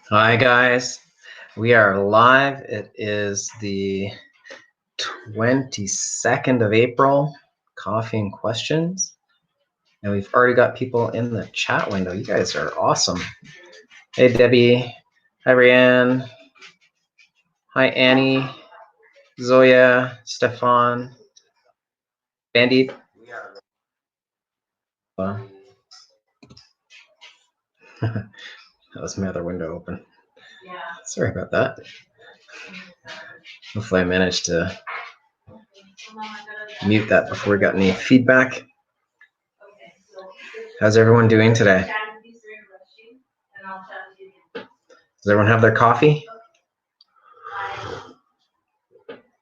Hi guys, we are live. It is the 22nd of April, Coffee and Questions. And we've already got people in the chat window. You guys are awesome. Hey Debbie, hi Rianne, hi Annie, Zoya, Stefan, Bandit. That was my other window open. Yeah. Sorry about that. Hopefully I managed to mute that before we got any feedback. How's everyone doing today? Does everyone have their coffee?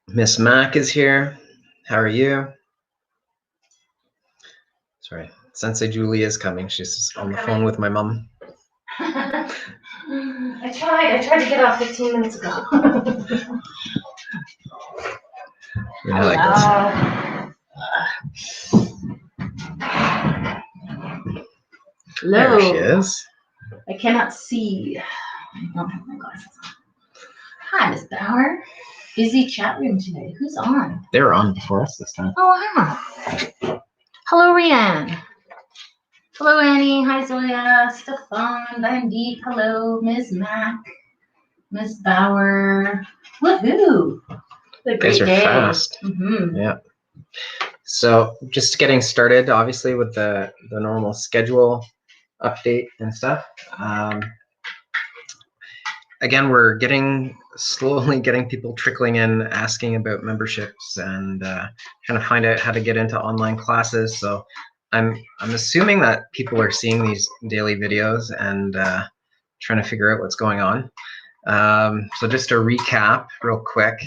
Miss Mac is here. How are you? Sorry, Sensei Julie is coming. She's on the phone with my mom. I tried to get off 15 minutes ago. You know how that goes. Hello. There she is. I cannot see. I don't have my glasses on. Hi, Miss Bauer. Busy chat room today. Who's on? They were on before us this time. Oh, wow. Hello, Rianne. Hello, Annie. Hi, Zoya. Stefan. Bandit. Hello, Ms. Mac. Miss Bauer. Woohoo! You guys are fast. Mm-hmm. Yeah. So just getting started, obviously, with the normal schedule update and stuff. Again, we're slowly getting people trickling in, asking about memberships and trying to find out how to get into online classes. So I'm assuming that people are seeing these daily videos and trying to figure out what's going on. So just to recap real quick,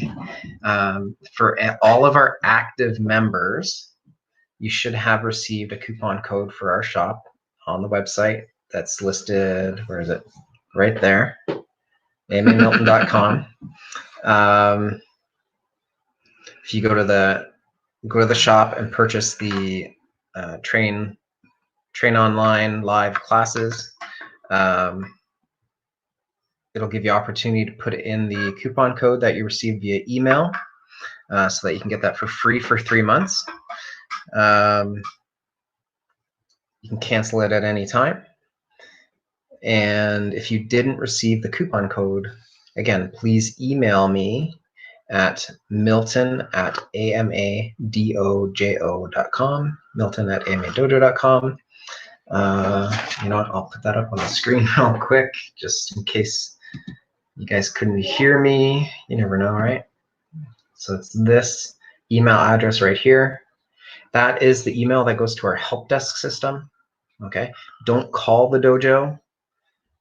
for all of our active members, you should have received a coupon code for our shop on the website that's listed, where is it? Right there, amamilton.com. If you go to the shop and purchase the train online live classes, it'll give you opportunity to put in the coupon code that you received via email, so that you can get that for free for 3 months. You can cancel it at any time. And if you didn't receive the coupon code, again, please email me at milton@amadojo.com, milton@amadojo.com. You know what, I'll put that up on the screen real quick, just in case you guys couldn't hear me. You never know, right? So it's this email address right here. That is the email that goes to our help desk system. Okay, don't call the dojo.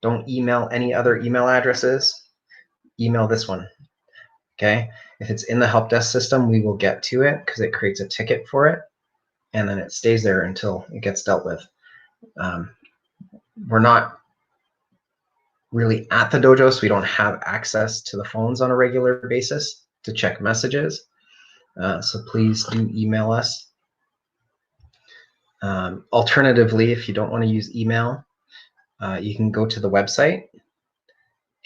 Don't email any other email addresses. Email this one. Okay, if it's in the help desk system, we will get to it because it creates a ticket for it, and then it stays there until it gets dealt with. We're not really at the dojo, so we don't have access to the phones on a regular basis to check messages. So please do email us. Alternatively, if you don't want to use email, you can go to the website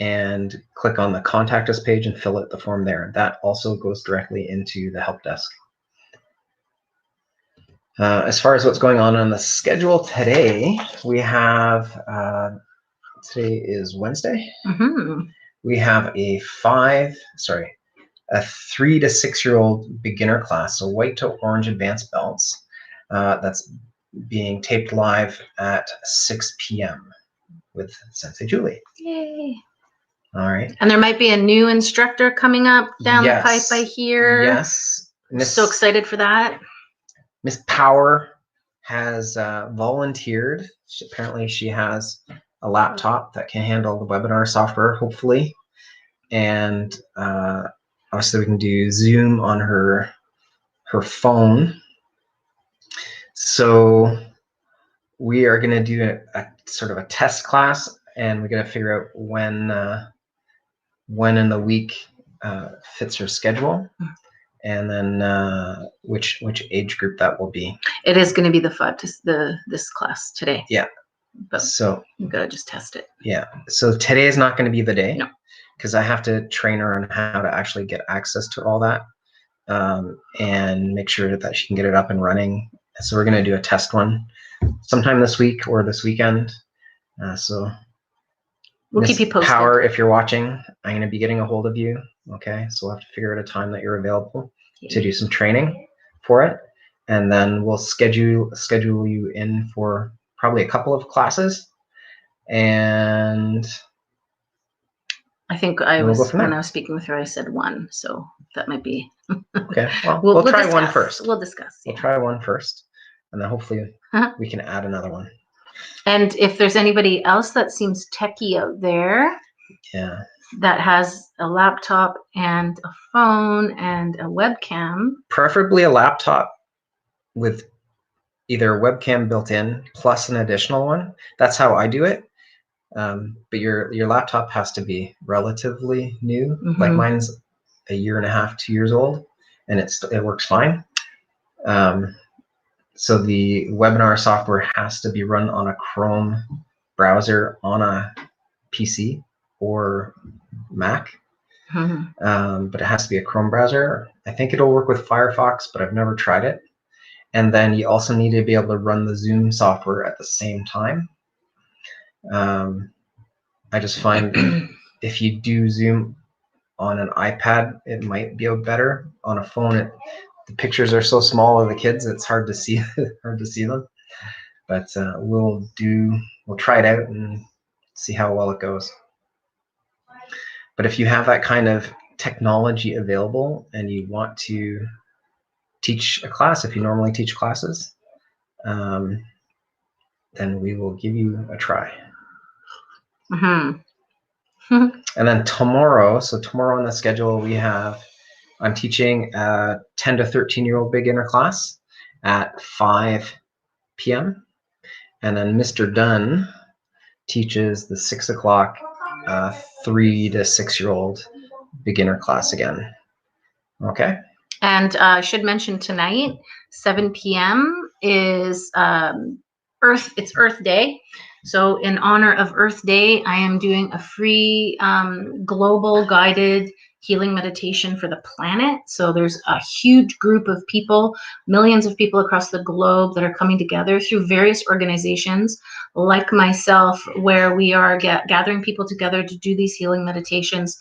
and click on the contact us page and fill out the form there. That also goes directly into the help desk. As far as what's going on the schedule today, we have, today is Wednesday. Mm-hmm. We have a 3 to 6 year old beginner class, so white to orange advanced belts. That's being taped live at 6 p.m. with Sensei Julie. Yay. All right. And there might be a new instructor coming up down the pipe, I hear. Yes. So excited for that. Miss Power has volunteered. Apparently she has a laptop that can handle the webinar software, hopefully. And obviously we can do Zoom on her phone. So we are going to do a sort of a test class, and we're going to figure out when in the week fits her schedule, and then which age group that will be. It is going to be this class today. Yeah. but So you gotta just test it. yeah. So today is not going to be the day. No. Because I have to train her on how to actually get access to all that, and make sure that she can get it up and running. So we're going to do a test one sometime this week or this weekend. So we'll keep you posted. Power, if you're watching, I'm going to be getting a hold of you. Okay, so we'll have to figure out a time that you're available to do some training for it, and then we'll schedule you in for probably a couple of classes, and I think when I was speaking with her, I said one, so that might be okay. Well, we'll try discuss. one first. We'll discuss. We'll try one first, and then hopefully we can add another one. And if there's anybody else that seems techie out there, yeah, that has a laptop and a phone and a webcam, preferably a laptop with either a webcam built in plus an additional one. That's how I do it. But your laptop has to be relatively new. Like mine's a year and a half, 2 years old, and it works fine. So the webinar software has to be run on a Chrome browser on a PC or Mac, but it has to be a Chrome browser. I think it'll work with Firefox, but I've never tried it. And then you also need to be able to run the Zoom software at the same time. I just find if you do Zoom on an iPad, it might be better. On a phone, the pictures are so small of the kids, it's hard to see them. But we'll try it out and see how well it goes. But if you have that kind of technology available and you want to teach a class, if you normally teach classes, then we will give you a try. And then tomorrow on the schedule I'm teaching a 10 to 13-year-old beginner class at 5 p.m. And then Mr. Dunn teaches the 6 o'clock 3 to 6-year-old beginner class again. Okay. And I should mention tonight, 7 p.m. is it's Earth Day. So in honor of Earth Day, I am doing a free global guided healing meditation for the planet. So there's a huge group of people, millions of people across the globe that are coming together through various organizations like myself, where we are gathering people together to do these healing meditations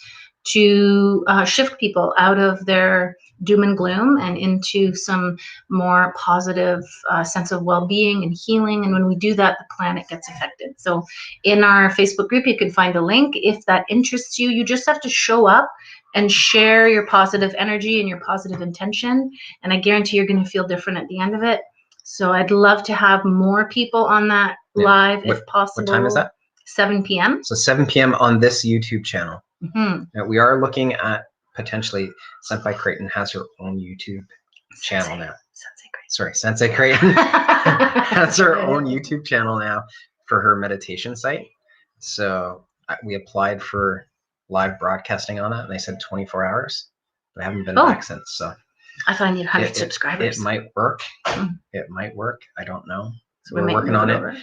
to shift people out of their doom and gloom and into some more positive sense of well-being and healing. And when we do that, the planet gets affected. So in our Facebook group, you can find a link. If that interests you, you just have to show up and share your positive energy and your positive intention. And I guarantee you're going to feel different at the end of it. So I'd love to have more people on that live if possible. What time is that? 7 p.m. So 7 p.m. on this YouTube channel. Now, we are looking at potentially Senpai Creighton has her own YouTube channel now. Sensei Creighton has her own YouTube channel now for her meditation site. So we applied for live broadcasting on it, and they said 24 hours, but I haven't been back since. So I thought I need 100 subscribers. It might work. It might work. I don't know. So we're working on it.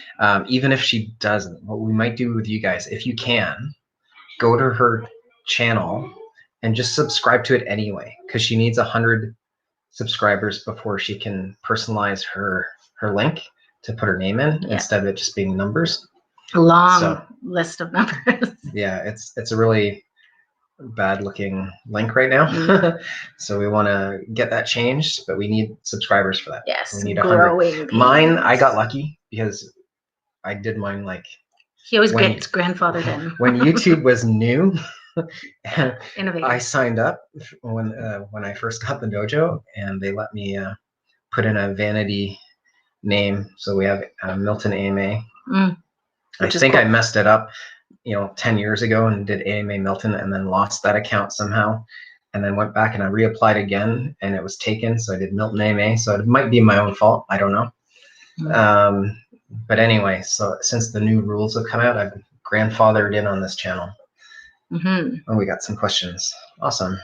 Even if she doesn't, what we might do with you guys, if you can, go to her channel and just subscribe to it anyway, because she needs 100 subscribers before she can personalize her link to put her name in instead of it just being numbers. A long list of numbers. Yeah, it's a really bad looking link right now. So we want to get that changed, but we need subscribers for that. Yes, we need 100. Mine, I got lucky because I did mine like he always gets grandfathered in. When YouTube was new, I signed up when I first got the dojo, and they let me put in a vanity name. So we have Milton AMA. I think I messed it up, 10 years ago and did AMA Milton and then lost that account somehow, and then went back and I reapplied again and it was taken. So I did Milton AMA. So it might be my own fault. I don't know. But anyway, so since the new rules have come out, I've grandfathered in on this channel. Oh, we got some questions. Awesome.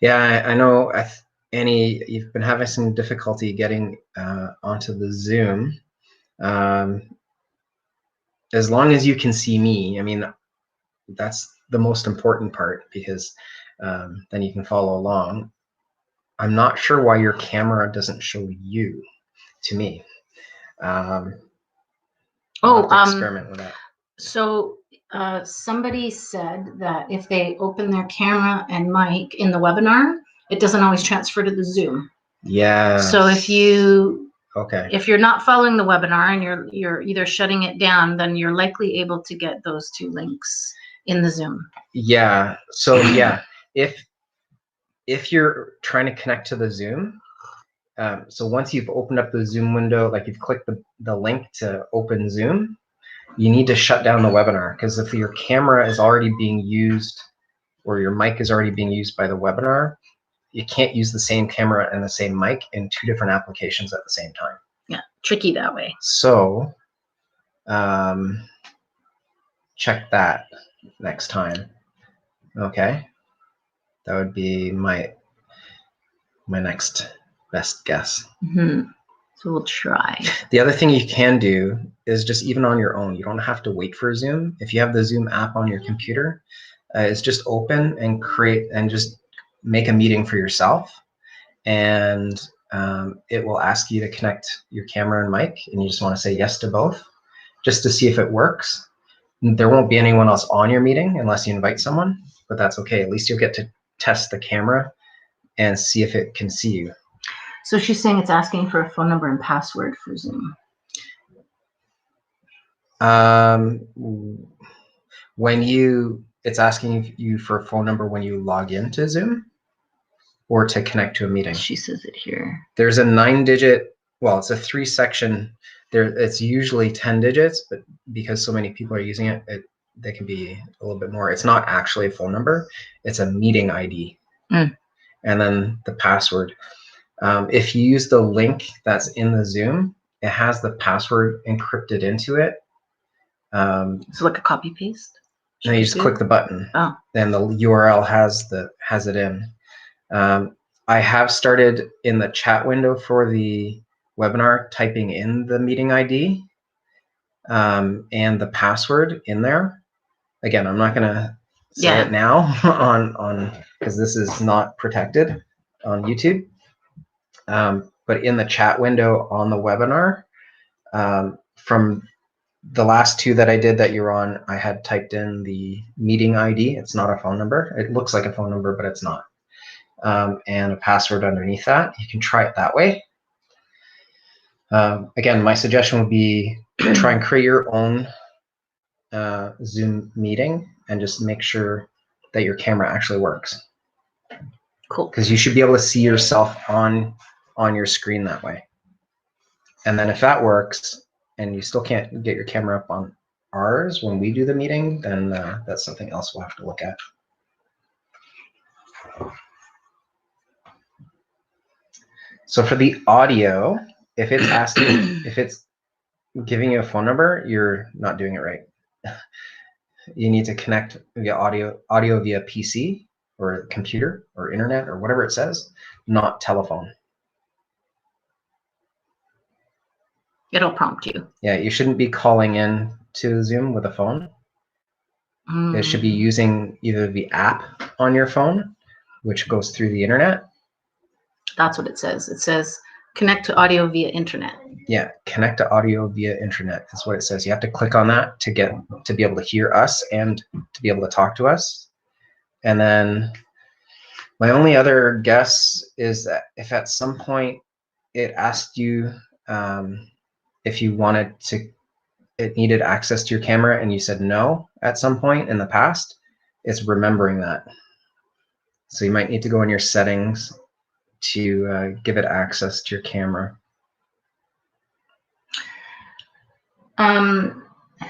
Yeah, I know. you've been having some difficulty getting onto the Zoom, as long as you can see me, I mean, that's the most important part, because then you can follow along. I'm not sure why your camera doesn't show you to me. I'll have to experiment with that. So somebody said that if they open their camera and mic in the webinar, it doesn't always transfer to the Zoom. Yeah. So if you're not following the webinar and you're either shutting it down, then you're likely able to get those two links in the Zoom. Yeah. So yeah, if you're trying to connect to the Zoom, so once you've opened up the Zoom window, like you've clicked the link to open Zoom, you need to shut down the webinar, because if your camera is already being used or your mic is already being used by the webinar, you can't use the same camera and the same mic in two different applications at the same time. Yeah, tricky that way. So check that next time. Okay, that would be my next best guess. So we'll try. The other thing you can do is just even on your own, you don't have to wait for Zoom. If you have the Zoom app on your computer, it's just open and create and just make a meeting for yourself, and it will ask you to connect your camera and mic, and you just want to say yes to both just to see if it works. There won't be anyone else on your meeting unless you invite someone, but that's okay. At least you'll get to test the camera and see if it can see you. So she's saying it's asking for a phone number and password for Zoom. It's asking you for a phone number when you log into Zoom or to connect to a meeting. She says it here. There's a 9-digit, well, it's a 3-section. It's usually 10 digits, but because so many people are using it, they can be a little bit more. It's not actually a phone number. It's a meeting ID. And then the password. If you use the link that's in the Zoom, it has the password encrypted into it. So like a copy paste? And you just click the button. Oh. Then the URL has it in. I have started in the chat window for the webinar typing in the meeting ID and the password in there. Again, I'm not going to say it now on because this is not protected on YouTube. But in the chat window on the webinar, from the last two that I did that you're on, I had typed in the meeting ID. It's not a phone number. It looks like a phone number, but it's not. And a password underneath that. You can try it that way. Again, my suggestion would be try and create your own Zoom meeting and just make sure that your camera actually works. Cool. Because you should be able to see yourself on your screen that way. And then if that works and you still can't get your camera up on ours when we do the meeting, then that's something else we'll have to look at. So for the audio, if it's asking, if it's giving you a phone number, you're not doing it right. You need to connect via audio via PC or computer or internet or whatever it says, not telephone. It'll prompt you. Yeah, you shouldn't be calling in to Zoom with a phone. It should be using either the app on your phone, which goes through the internet. That's what it says. It says connect to audio via internet. Yeah, connect to audio via internet. That's what it says. You have to click on that to be able to hear us and to be able to talk to us. And then my only other guess is that if at some point it asked you if you it needed access to your camera and you said no at some point in the past, it's remembering that. So you might need to go in your settings to give it access to your camera.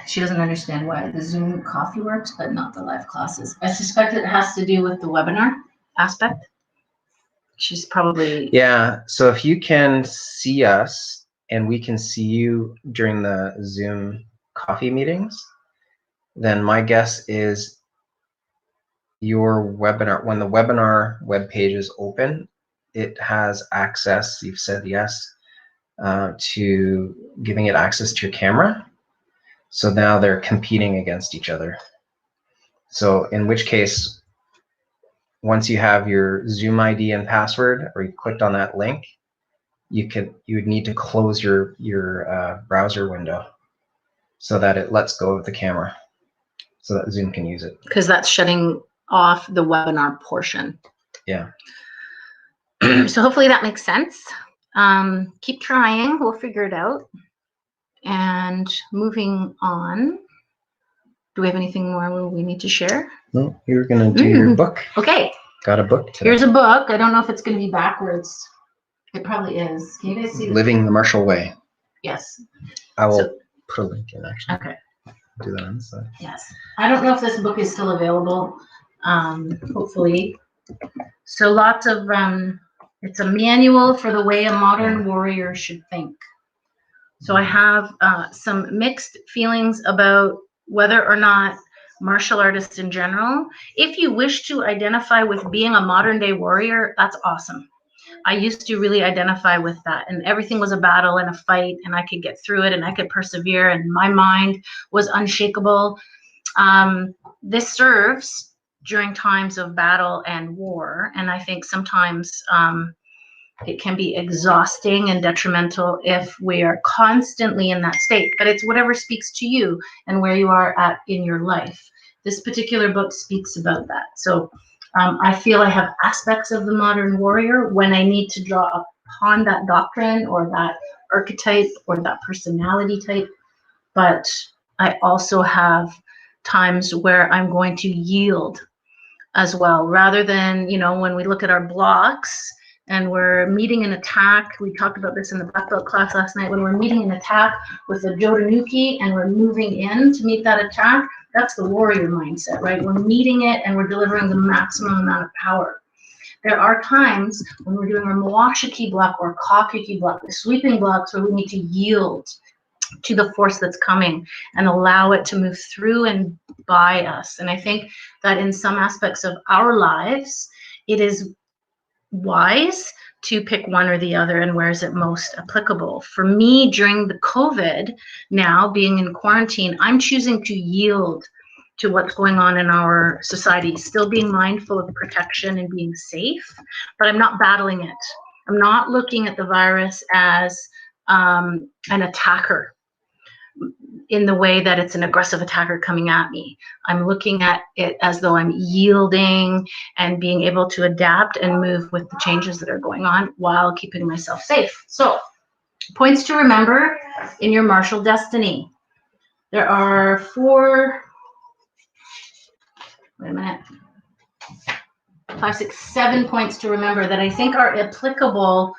She doesn't understand why the Zoom coffee works, but not the live classes. I suspect it has to do with the webinar aspect. She's probably... Yeah, so if you can see us and we can see you during the Zoom coffee meetings, then my guess is your webinar, when the webinar web page is open, it has access, you've said yes, to giving it access to your camera. So now they're competing against each other. So in which case, once you have your Zoom ID and password, or you clicked on that link, you would need to close your browser window so that it lets go of the camera, so that Zoom can use it. Because that's shutting off the webinar portion. Yeah. So hopefully that makes sense. Keep trying. We'll figure it out. And moving on. Do we have anything more we need to share? No, you're going to do your book. Okay. Got a book today. Here's a book. I don't know if it's going to be backwards. It probably is. Can you guys see? Living the Marshall Way. Yes. I will put a link in, actually. Okay. Do that on the side. Yes. I don't know if this book is still available. Hopefully. So lots of, it's a manual for the way a modern warrior should think. So I have some mixed feelings about whether or not martial artists in general. If you wish to identify with being a modern day warrior, that's awesome. I used to really identify with that, and everything was a battle and a fight, and I could get through it and I could persevere, and my mind was unshakable. This serves during times of battle and war, and I think sometimes it can be exhausting and detrimental if we are constantly in that state, but it's whatever speaks to you and where you are at in your life. This particular book speaks about that. So I feel I have aspects of the modern warrior when I need to draw upon that doctrine or that archetype or that personality type, but I also have times where I'm going to yield as well, rather than, you know, when we look at our blocks and we're meeting an attack. We talked about this in the Black Belt class last night. When we're meeting an attack with a Jodanuki and we're moving in to meet that attack, that's the warrior mindset, right? We're meeting it and we're delivering the maximum amount of power. There are times when we're doing our Mawashiki block or Kakiki block, the sweeping blocks, where we need to yield to the force that's coming and allow it to move through and by us. And I think that in some aspects of our lives, it is wise to pick one or the other, and where is it most applicable. For me, during the COVID, now being in quarantine, I'm choosing to yield to what's going on in our society, still being mindful of protection and being safe, but I'm not battling it. I'm not looking at the virus as an attacker in the way that it's an aggressive attacker coming at me. I'm looking at it as though I'm yielding and being able to adapt and move with the changes that are going on while keeping myself safe. So, points to remember in your martial destiny. There are 5, 6, 7 points to remember that I think are applicable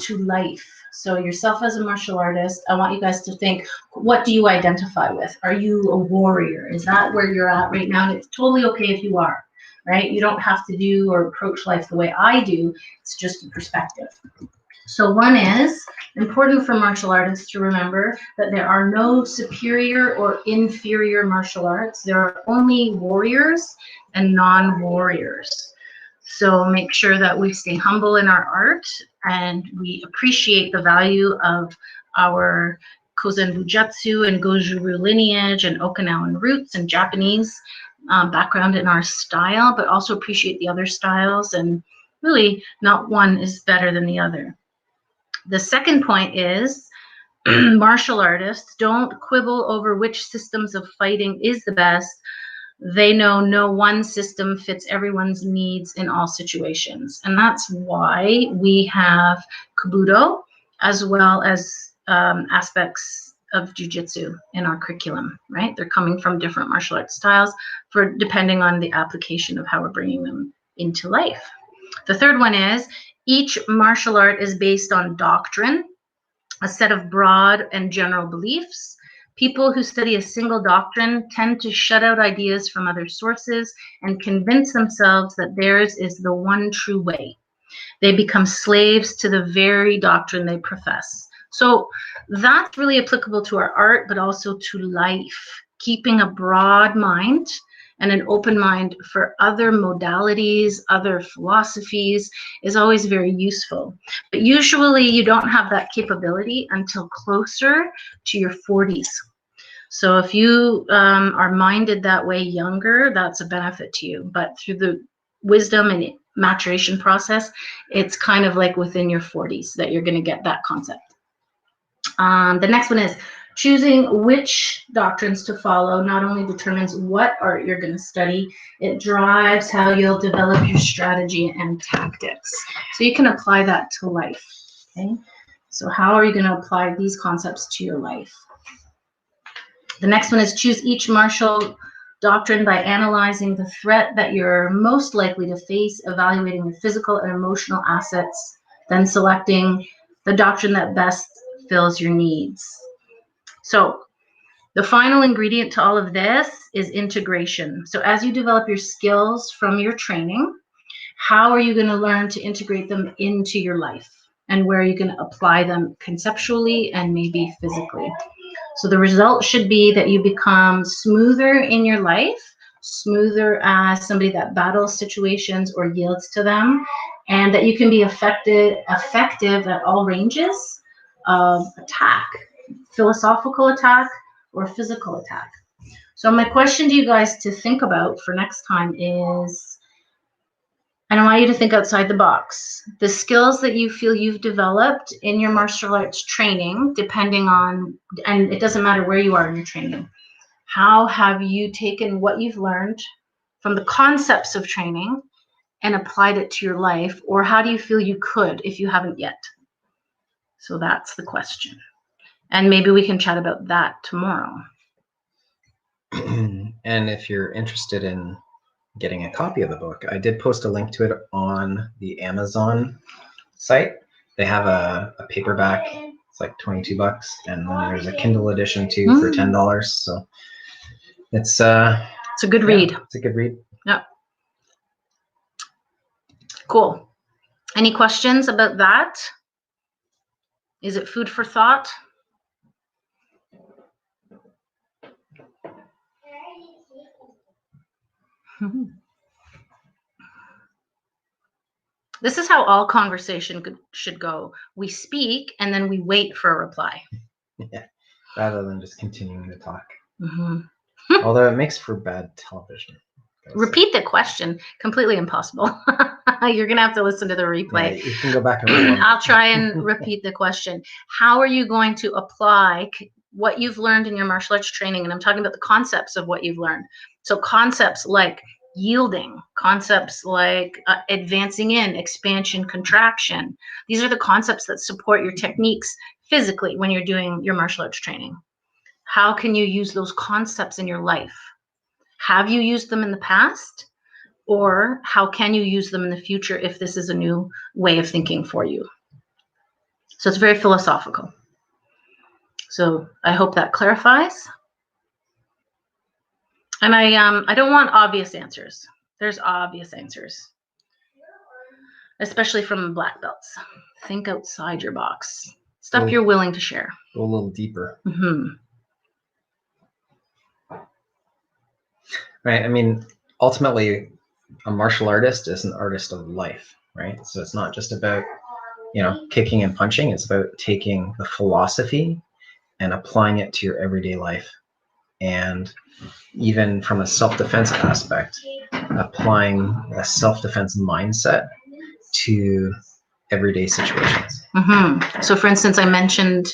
to life. So yourself as a martial artist, I want you guys to think, what do you identify with? Are you a warrior? Is that where you're at right now? And it's totally okay if you are, right? You don't have to do or approach life the way I do. It's just a perspective. So one is important for martial artists to remember that there are no superior or inferior martial arts. There are only warriors and non-warriors. So make sure that we stay humble in our art and we appreciate the value of our Kozen Bujutsu and Goju-Ryu lineage and Okinawan roots and Japanese background in our style, but also appreciate the other styles, and really not one is better than the other. The second point is martial artists don't quibble over which systems of fighting is the best. They know no one system fits everyone's needs in all situations. And that's why we have Kabuto as well as aspects of jiu-jitsu in our curriculum, right? They're coming from different martial arts styles for depending on the application of how we're bringing them into life. The third one is each martial art is based on doctrine, a set of broad and general beliefs. People who study a single doctrine tend to shut out ideas from other sources and convince themselves that theirs is the one true way. They become slaves to the very doctrine they profess. So that's really applicable to our art, but also to life. Keeping a broad mind and an open mind for other modalities, other philosophies is always very useful. But usually you don't have that capability until closer to your 40s. So if you are minded that way younger, that's a benefit to you. But through the wisdom and maturation process, it's kind of like within your 40s that you're going to get that concept. The next one is choosing which doctrines to follow not only determines what art you're going to study, it drives how you'll develop your strategy and tactics. So you can apply that to life. Okay? So how are you going to apply these concepts to your life? The next one is choose each martial doctrine by analyzing the threat that you're most likely to face, evaluating the physical and emotional assets, then selecting the doctrine that best fills your needs. So the final ingredient to all of this is integration. So as you develop your skills from your training, how are you going to learn to integrate them into your life? And where are you going to apply them conceptually and maybe physically? So the result should be that you become smoother in your life, smoother as somebody that battles situations or yields to them, and that you can be effective at all ranges of attack, philosophical attack or physical attack. So my question to you guys to think about for next time is, and I want you to think outside the box. The skills that you feel you've developed in your martial arts training, depending on, and it doesn't matter where you are in your training, how have you taken what you've learned from the concepts of training and applied it to your life? Or how do you feel you could if you haven't yet? So that's the question. And maybe we can chat about that tomorrow. And if you're interested in getting a copy of the book, I did post a link to it on the Amazon site. They have a paperback. It's like $22, and then there's a Kindle edition too for $10. So it's a good read. It's a good read. Yeah. Cool. Any questions about that? Is it food for thought? This is how all conversation should go. We speak and then we wait for a reply. Yeah, rather than just continuing to talk. Mm-hmm. Although it makes for bad television. Repeat the question. Completely impossible. You're going to have to listen to the replay. Yeah, you can go back and I'll try and repeat the question. How are you going to apply what you've learned in your martial arts training? And I'm talking about the concepts of what you've learned. So concepts like yielding, concepts like advancing in, expansion, contraction. These are the concepts that support your techniques physically when you're doing your martial arts training. How can you use those concepts in your life? Have you used them in the past? Or how can you use them in the future if this is a new way of thinking for you? So it's very philosophical. So I hope that clarifies. And I don't want obvious answers. There's obvious answers, especially from black belts. Think outside your box. Stuff you're willing to share. Go a little deeper. Mm-hmm. Right. I mean, ultimately, a martial artist is an artist of life, right? So it's not just about, kicking and punching. It's about taking the philosophy and applying it to your everyday life. And even from a self-defense aspect, applying a self-defense mindset to everyday situations. Mm-hmm. So for instance, I mentioned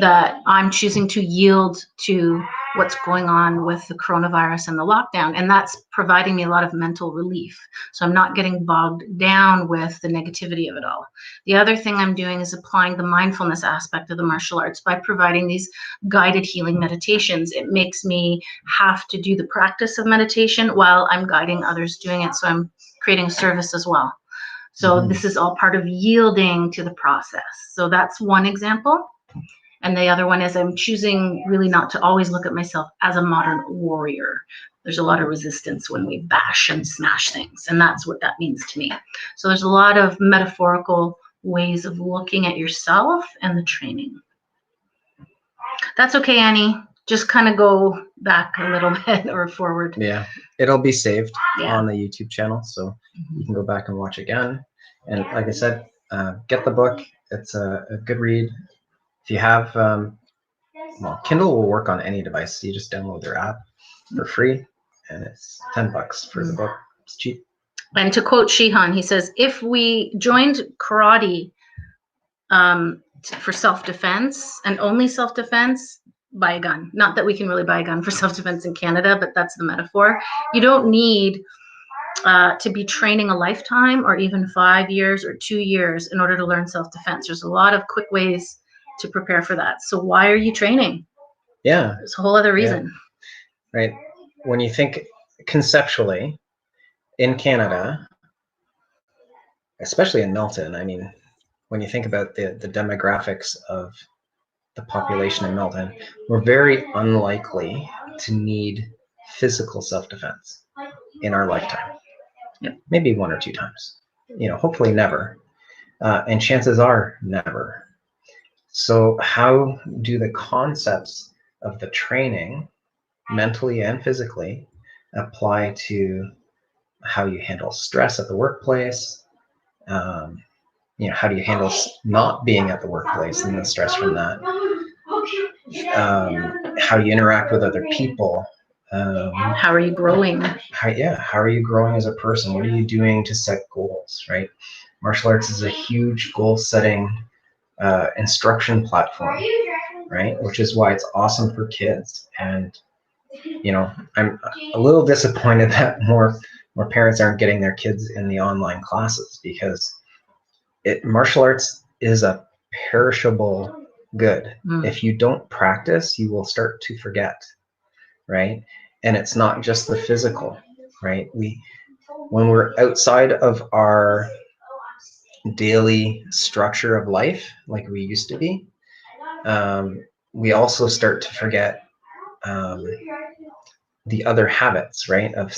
that I'm choosing to yield to what's going on with the coronavirus and the lockdown, and that's providing me a lot of mental relief. So I'm not getting bogged down with the negativity of it all. The other thing I'm doing is applying the mindfulness aspect of the martial arts by providing these guided healing meditations. It makes me have to do the practice of meditation while I'm guiding others doing it, so I'm creating a service as well. So this is all part of yielding to the process. So that's one example. And the other one is I'm choosing really not to always look at myself as a modern warrior. There's a lot of resistance when we bash and smash things, and that's what that means to me. So there's a lot of metaphorical ways of looking at yourself and the training. That's okay, Annie. just kind of go back a little bit or forward. Yeah, it'll be saved Yeah. on the YouTube channel, so you can go back and watch again. And like I said, get the book. It's a good read. If you have, well, Kindle will work on any device. You just download their app for free, and it's $10 for the book. It's cheap. And to quote Shihan, he says, if we joined karate for self-defense and only self-defense, buy a gun. Not that we can really buy a gun for self-defense in Canada, but that's the metaphor. You don't need to be training a lifetime or even 5 years or 2 years in order to learn self-defense. There's a lot of quick ways to prepare for that. So why are you training? Yeah. There's a whole other reason. Yeah. Right. When you think conceptually in Canada, especially in Milton, I mean, when you think about the demographics of the population in Milton, we're very unlikely to need physical self-defense in our lifetime. Yep. Maybe 1 or 2 times. Hopefully never. And chances are never. So how do the concepts of the training, mentally and physically, apply to how you handle stress at the workplace? How do you handle not being at the workplace and the stress from that? How do you interact with other people? How are you growing? How are you growing as a person? What are you doing to set goals, right? Martial arts is a huge goal-setting instruction platform, right? Which is why it's awesome for kids. And, I'm a little disappointed that more parents aren't getting their kids in the online classes, because martial arts is a perishable good. If you don't practice, you will start to forget, right? And it's not just the physical, right? When we're outside of our daily structure of life, like we used to be, we also start to forget the other habits, right? Of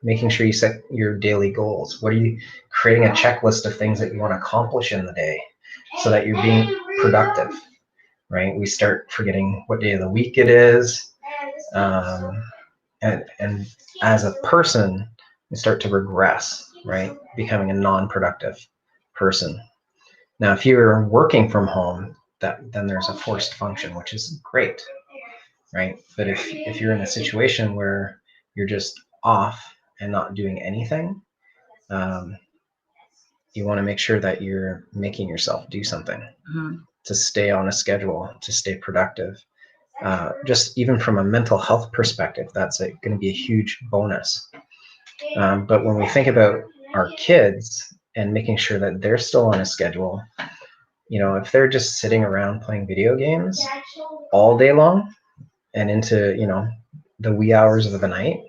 making sure you set your daily goals. What are you creating a checklist of things that you want to accomplish in the day so that you're being productive, right? We start forgetting what day of the week it is. And as a person, we start to regress, right? Becoming a non-productive person. Now, if you're working from home, then there's a forced function, which is great, right? But if you're in a situation where you're just off and not doing anything, you want to make sure that you're making yourself do something to stay on a schedule, to stay productive. Just even from a mental health perspective, that's going to be a huge bonus. But when we think about our kids and making sure that they're still on a schedule, if they're just sitting around playing video games all day long and into, the wee hours of the night,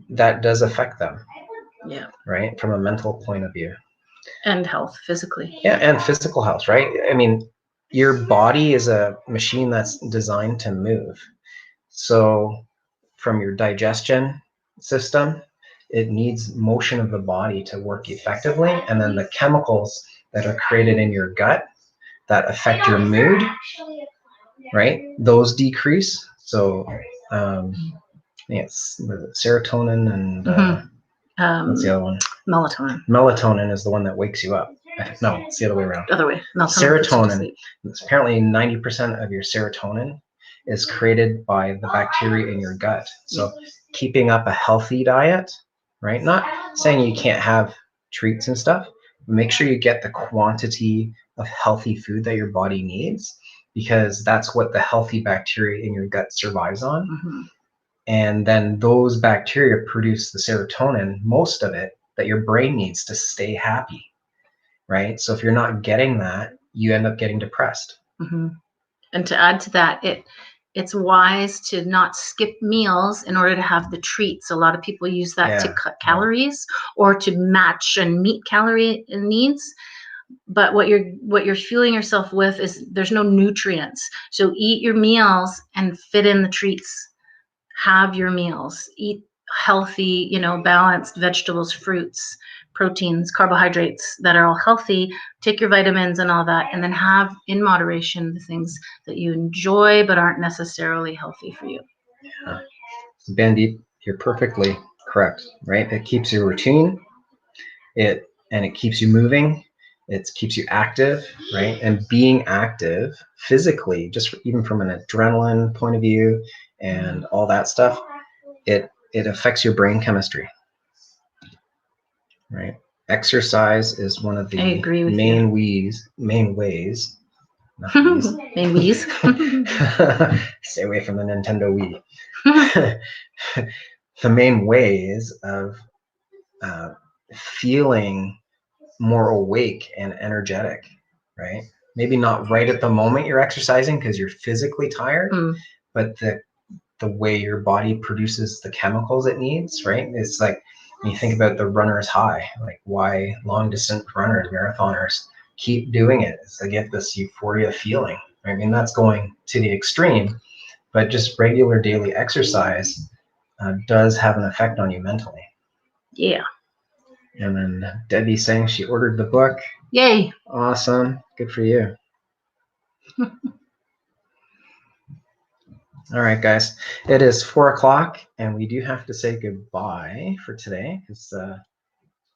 that does affect them. Yeah. Right? From a mental point of view. And health, physically. Yeah, and physical health, right? I mean, your body is a machine that's designed to move. So from your digestion system, it needs motion of the body to work effectively. And then the chemicals that are created in your gut that affect your mood, right? Those decrease. So it's serotonin and what's the other one? Melatonin. Melatonin is the one that wakes you up. No, it's the other way around. Other way. Serotonin. Apparently 90% of your serotonin is created by the bacteria in your gut. So keeping up a healthy diet, right? Not saying you can't have treats and stuff, but make sure you get the quantity of healthy food that your body needs, because that's what the healthy bacteria in your gut survives on. And then those bacteria produce the serotonin, most of it, that your brain needs to stay happy, right? So if you're not getting that, you end up getting depressed. And to add to that, it's wise to not skip meals in order to have the treats. A lot of people use that to cut calories or to match and meet calorie needs. But what you're fueling yourself with is there's no nutrients. So eat your meals and fit in the treats. Have your meals. Eat healthy, balanced vegetables, fruits, proteins, carbohydrates that are all healthy. Take your vitamins and all that, and then have in moderation the things that you enjoy but aren't necessarily healthy for you. Yeah. Bandy, you're perfectly correct, right? It keeps your routine, it keeps you moving, it keeps you active, right? And being active physically, just even from an adrenaline point of view and all that stuff, it affects your brain chemistry, right? Exercise is one of the main ways, not ways. Main ways. Stay away from the Nintendo Wii. The main ways of feeling more awake and energetic, right? Maybe not right at the moment you're exercising because you're physically tired, but the way your body produces the chemicals it needs, right? It's like when you think about the runner's high, like why long distance runners, marathoners keep doing it. It's they get this euphoria feeling. I mean, that's going to the extreme, but just regular daily exercise does have an effect on you mentally. Yeah. And then Debbie saying she ordered the book. Yay. Awesome. Good for you. All right, guys. It is 4 o'clock, and we do have to say goodbye for today because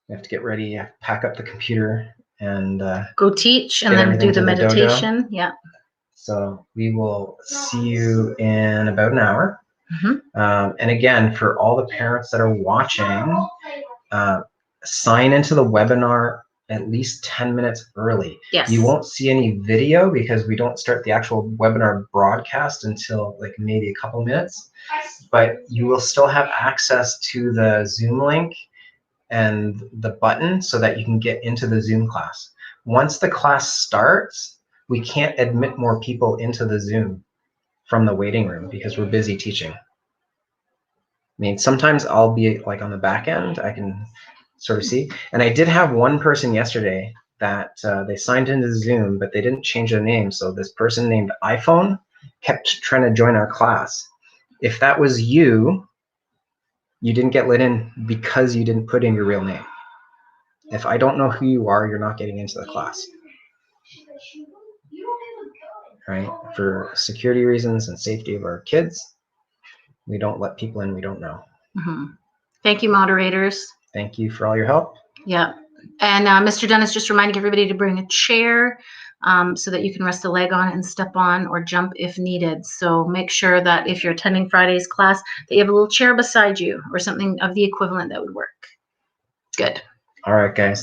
we have to get ready, pack up the computer, and go teach, and then do the meditation. Yeah. So we will see you in about an hour. And again, for all the parents that are watching, sign into the webinar at least 10 minutes early. Yes. You won't see any video because we don't start the actual webinar broadcast until like maybe a couple minutes, but you will still have access to the Zoom link and the button so that you can get into the Zoom class. Once the class starts, we can't admit more people into the Zoom from the waiting room because we're busy teaching. I mean, sometimes I'll be like on the back end, I can sort of see. And I did have one person yesterday that they signed into Zoom, but they didn't change their name. So this person named iPhone kept trying to join our class. If that was you, you didn't get let in because you didn't put in your real name. If I don't know who you are, you're not getting into the class. Right? For security reasons and safety of our kids, we don't let people in we don't know. Thank you, moderators. Thank you for all your help. Yeah. And Mr. Dennis just reminding everybody to bring a chair so that you can rest a leg on it and step on or jump if needed. So make sure that if you're attending Friday's class, that you have a little chair beside you or something of the equivalent that would work. Good. All right, guys.